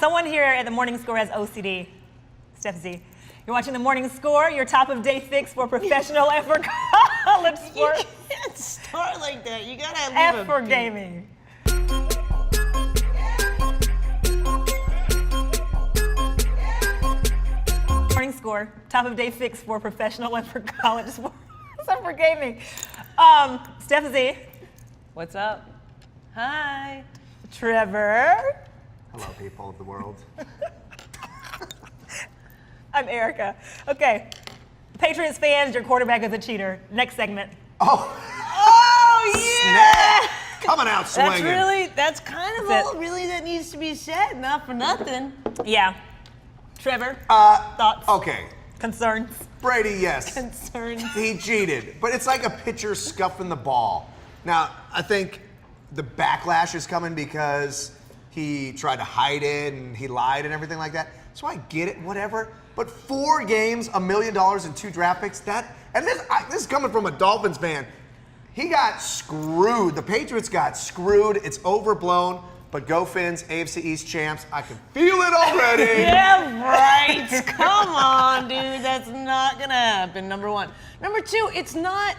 Someone here at the Morning Score has OCD. Steph Z. You're watching the Morning Score, your top of day fix for professional and for college sports. You can't start like that. You gotta leave F for gaming. Morning Score, top of day fix for professional and for college sports. Except for gaming. Steph Z. What's up? Hi. Trevor. Hello, people of the world. I'm Erica. Okay. Patriots fans, your quarterback is a cheater. Next segment. Oh, yeah! snap! Coming out swinging. That's kind of all really that needs to be said, not for nothing. Yeah. Trevor, thoughts? Okay. Concerns? Brady, yes. Concerns. He cheated, but it's like a pitcher scuffing the ball. Now, I think the backlash is coming because he tried to hide it and he lied and everything like that. So I get it, whatever. But 4 games, $1 million and 2 draft picks, this is coming from a Dolphins fan. He got screwed. The Patriots got screwed. It's overblown. But go Fins, AFC East champs. I can feel it already. Yeah, right. Come on, dude. That's not gonna happen, number one. Number two, it's not.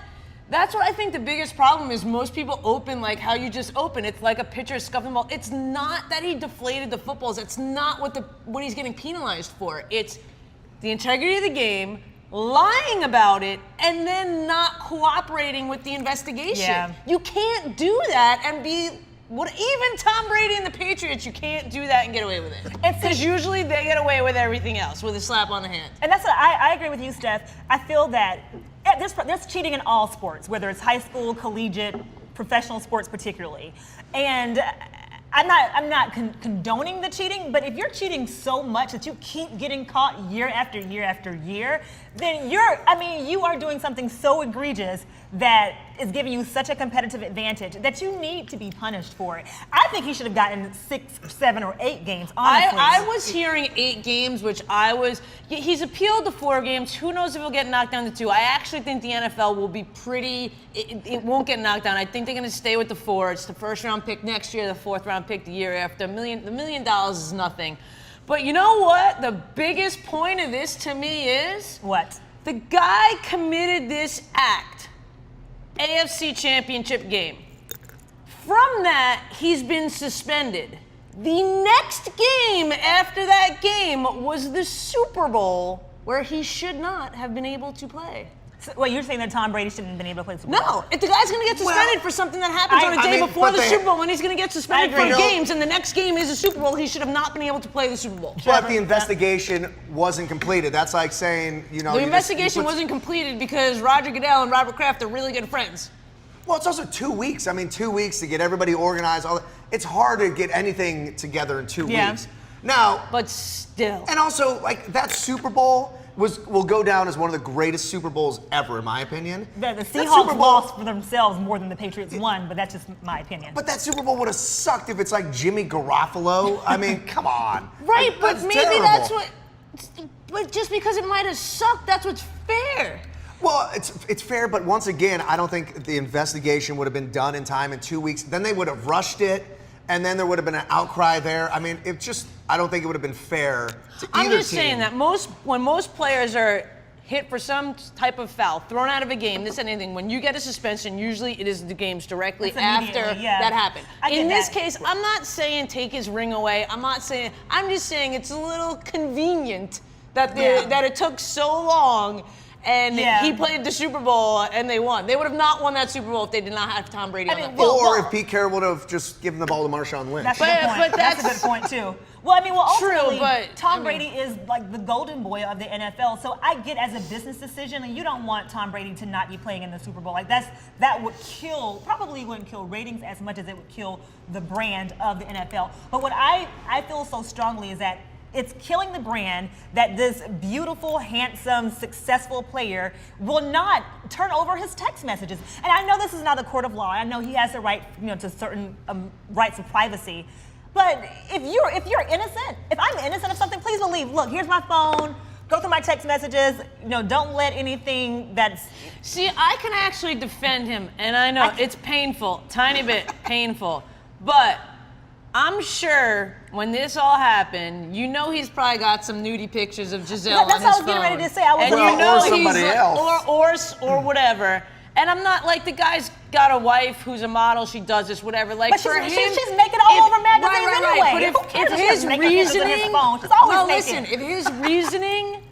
That's what I think the biggest problem is. Most people open like how you just open. It's like a pitcher scuffing the ball. It's not that he deflated the footballs. It's not what he's getting penalized for. It's the integrity of the game, lying about it, and then not cooperating with the investigation. Yeah. You can't do that and be. Even Tom Brady and the Patriots, you can't do that and get away with it. Because usually they get away with everything else, with a slap on the hand. And that's what I agree with you, Steph. I feel that there's cheating in all sports, whether it's high school, collegiate, professional sports particularly. And I'm not condoning the cheating, but if you're cheating so much that you keep getting caught year after year after year, then you are doing something so egregious that is giving you such a competitive advantage that you need to be punished for it. I think he should have gotten 6, 7, or 8 games, honestly. I was hearing 8 games, which he's appealed to 4 games. Who knows if he'll get knocked down to 2. I actually think the NFL will be it won't get knocked down. I think they're going to stay with the 4. It's the first round pick next year, the 4th round pick the year after. The $1 million is nothing. But you know what? The biggest point of this to me is what? The guy committed this act. AFC Championship game. From that, he's been suspended. The next game after that game was the Super Bowl, where he should not have been able to play. So, well, you're saying that Tom Brady shouldn't have been able to play the Super Bowl? No, if the guy's going to get suspended for something that happens on a day before the Super Bowl, when he's going to get suspended for games, and the next game is a Super Bowl, he should have not been able to play the Super Bowl. But the investigation wasn't completed. That's like saying, The investigation wasn't completed because Roger Goodell and Robert Kraft are really good friends. Well, it's also 2 weeks. 2 weeks to get everybody organized. It's hard to get anything together in 2 weeks. Now, but still. And also, like, that Super Bowl will go down as one of the greatest Super Bowls ever, in my opinion. The Seahawks lost for themselves more than the Patriots won, but that's just my opinion. But that Super Bowl would have sucked if it's like Jimmy Garoppolo. Come on. Right, but that's maybe terrible. that's what. But just because it might have sucked, that's what's fair. Well, it's fair, but once again, I don't think the investigation would have been done in time in 2 weeks. Then they would have rushed it, and then there would have been an outcry there. I don't think it would have been fair to either team. I'm just saying that when most players are hit for some type of foul, thrown out of a game, this and anything, when you get a suspension, usually it is the games directly after that happened. In this case, I'm not saying take his ring away. I'm just saying it's a little convenient that it took so long. And he played the Super Bowl, and they won. They would have not won that Super Bowl if they did not have Tom Brady on that field. Or if Pete Carroll would have just given the ball to Marshawn Lynch. That's a good point. But that's a good point, too. Well, ultimately, but Tom Brady is like the golden boy of the NFL. So I get as a business decision, and you don't want Tom Brady to not be playing in the Super Bowl. Like that would probably wouldn't kill ratings as much as it would kill the brand of the NFL. But what I feel so strongly is that it's killing the brand that this beautiful, handsome, successful player will not turn over his text messages. And I know this is not a court of law. I know he has the right, to certain rights of privacy. But if you're innocent, if I'm innocent of something, please believe. Look, here's my phone. Go through my text messages. Don't let anything that's. See, I can actually defend him, and I know it's painful, tiny bit painful, but I'm sure when this all happened, you know he's probably got some nudie pictures of Giselle That's on his what I was getting phone. ready to say. I was And well, you know or somebody he's, else. or whatever. And I'm not like the guy's got a wife who's a model. She does this, whatever. Like but for him, she's making all over magazines right. anyway. But if his reasoning, listen, if his reasoning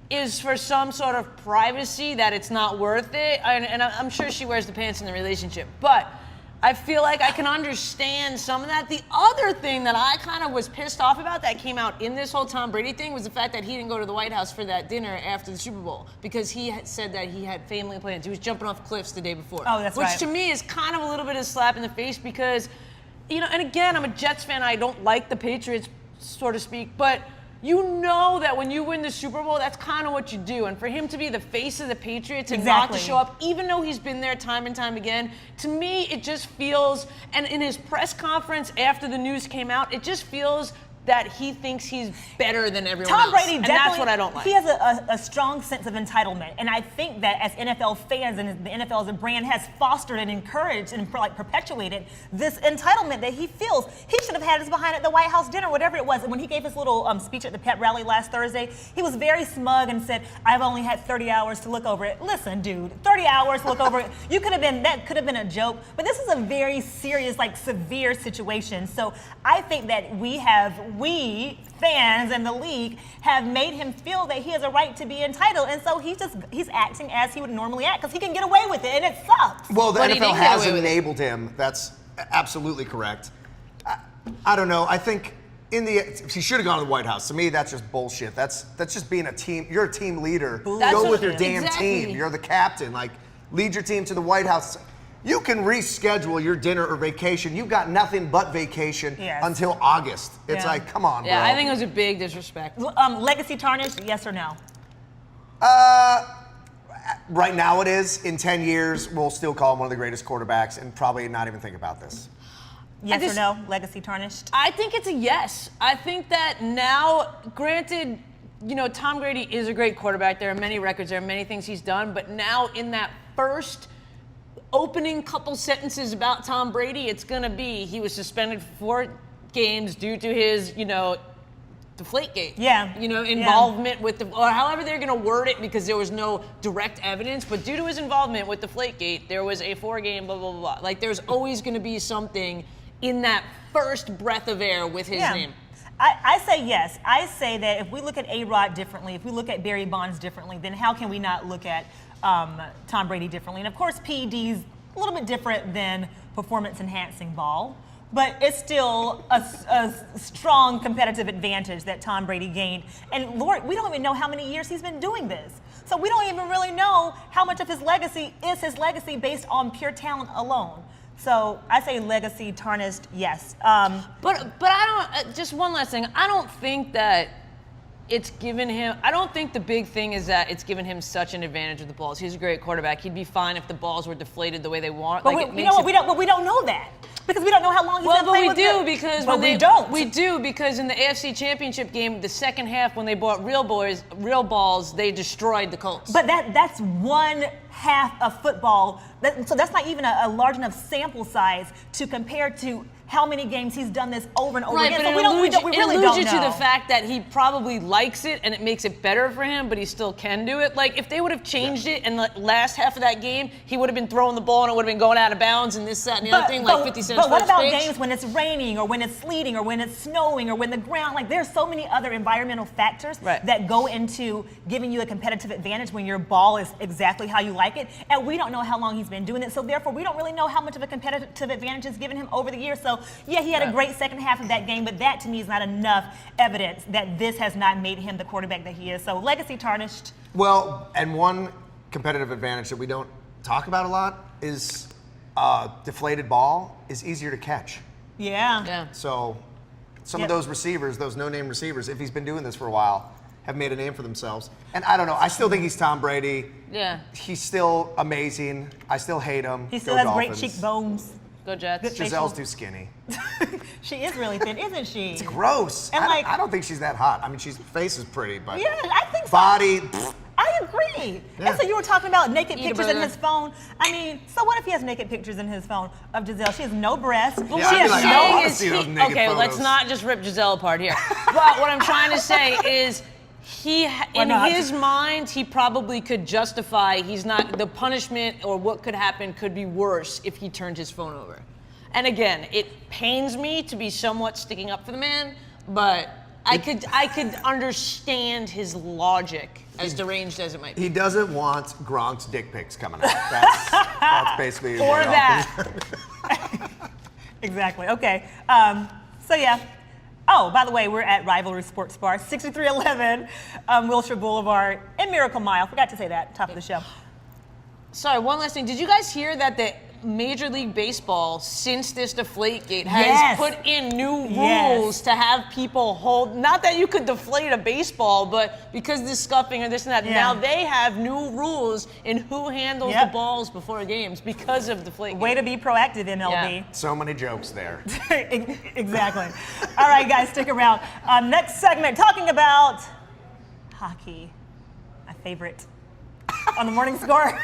is for some sort of privacy that it's not worth it, and I'm sure she wears the pants in the relationship, but I feel like I can understand some of that. The other thing that I kind of was pissed off about that came out in this whole Tom Brady thing was the fact that he didn't go to the White House for that dinner after the Super Bowl because he had said that he had family plans. He was jumping off cliffs the day before. Oh, that's right. Which to me is kind of a little bit of a slap in the face because, you know, and again, I'm a Jets fan. I don't like the Patriots, so to speak, but you know that when you win the Super Bowl, that's kind of what you do. And for him to be the face of the Patriots and not to show up, even though he's been there time and time again, to me, it just feels, and in his press conference after the news came out, it just feels that he thinks he's better than everyone else. Tom Brady and definitely, that's what I don't like. He has a strong sense of entitlement, and I think that as NFL fans and the NFL as a brand has fostered and encouraged and perpetuated this entitlement that he feels. He should have had us behind at the White House dinner, whatever it was. And when he gave his little speech at the pep rally last Thursday, he was very smug and said, "I've only had 30 hours to look over it." Listen, dude, 30 hours to look over it. That could have been a joke, but this is a very serious, like severe situation. So I think that we fans and the league have made him feel that he has a right to be entitled, and so he's acting as he would normally act because he can get away with it, and it sucks. Well, the But he NFL didn't get has away with it. enabled him. That's absolutely correct. I don't know. I think he should have gone to the White House. To me, that's just bullshit. That's just being a team. You're a team leader. That's Go what- with your damn exactly. team. You're the captain. Like, lead your team to the White House. You can reschedule your dinner or vacation. You've got nothing but vacation until August. It's Yeah. like, come on, bro. Yeah, I think it was a big disrespect. Legacy tarnished, yes or no? Right now it is. In 10 years, we'll still call him one of the greatest quarterbacks and probably not even think about this. Yes just- or no? Legacy tarnished? I think it's a yes. I think that now, granted, you know, Tom Brady is a great quarterback. There are many records, there are many things he's done, but now in that first opening couple sentences about Tom Brady, it's going to be he was suspended for 4 games due to his, you know, Deflate-gate. Yeah. You know, involvement with or however they're going to word it because there was no direct evidence, but due to his involvement with Deflate-gate, there was a 4-game blah, blah, blah, blah. Like, there's always going to be something in that first breath of air with his name. I say yes. I say that if we look at A-Rod differently, if we look at Barry Bonds differently, then how can we not look at Tom Brady differently? And of course, PED's a little bit different than performance-enhancing ball, but it's still a strong competitive advantage that Tom Brady gained. And Lord, we don't even know how many years he's been doing this. So we don't even really know how much of his legacy is his legacy based on pure talent alone. So I say legacy tarnished, yes. But I don't, just one last thing. I don't think that it's given him, I don't think the big thing is that it's given him such an advantage with the balls. He's a great quarterback. He'd be fine if the balls were deflated the way they want. But like we don't know that because we don't know how long he's well, been but playing we with do it. because But when we don't. We do because in the AFC Championship game, the second half when they bought real balls, they destroyed the Colts. But that's one half of football. So that's not even a large enough sample size to compare to how many games he's done this over and over Right, again. but So it we really alludes don't you know. to the fact that he probably likes it and it makes it better for him, but he still can do it. Like, if they would have changed it in the last half of that game, he would have been throwing the ball and it would have been going out of bounds and this, that, and the other thing, like 50 Cent's But what first about pitch. games when it's raining or when it's sleeting or when it's snowing or when the ground, like there's so many other environmental factors that go into giving you a competitive advantage when your ball is exactly how you like it. And we don't know how long he's been doing it. So therefore, we don't really know how much of a competitive advantage it's given him over the years. So yeah, he had a great second half of that game, but that to me is not enough evidence that this has not made him the quarterback that he is. So legacy tarnished. Well, and one competitive advantage that we don't talk about a lot is deflated ball is easier to catch. Yeah. So some of those receivers, those no-name receivers, if he's been doing this for a while, have made a name for themselves. And I don't know, I still think he's Tom Brady. Yeah. He's still amazing. I still hate him. He still Go has great Dolphins. cheekbones. Go Jets. Giselle's too skinny. She is really thin, isn't she? It's gross. And I don't think she's that hot. I mean, face is pretty, but yeah, I think so. body. I I agree. Yeah. And so you were talking about naked Eat a pictures in burger. his phone. I mean, so what if he has naked pictures in his phone of Giselle? She has no breasts. Yeah, she I'd be has like, I no. don't wanna see those naked okay, let's photos. not just rip Giselle apart here. But what I'm trying to say is, in not? his mind, he probably could justify the punishment or what could happen could be worse if he turned his phone over. And again, it pains me to be somewhat sticking up for the man, but I could understand his logic, as deranged as it might be. He doesn't want Gronk's dick pics coming out. That's basically Or what it all that. Exactly. Okay. So yeah. Oh, by the way, we're at Rivalry Sports Bar, 6311 Wilshire Boulevard in Miracle Mile. Forgot to say that top of the show. Sorry, one last thing. Did you guys hear that the Major League Baseball, since this Deflate gate, has Yes. put in new Yes. rules to have people hold, not that you could deflate a baseball, but because this scuffing or this and that, Yeah. now they have new rules in who handles Yep. the balls before games because of Deflate Way gate. to be proactive, MLB. So many jokes there. Exactly. All right, guys, stick around. Next segment, talking about hockey, my favorite, on the morning score.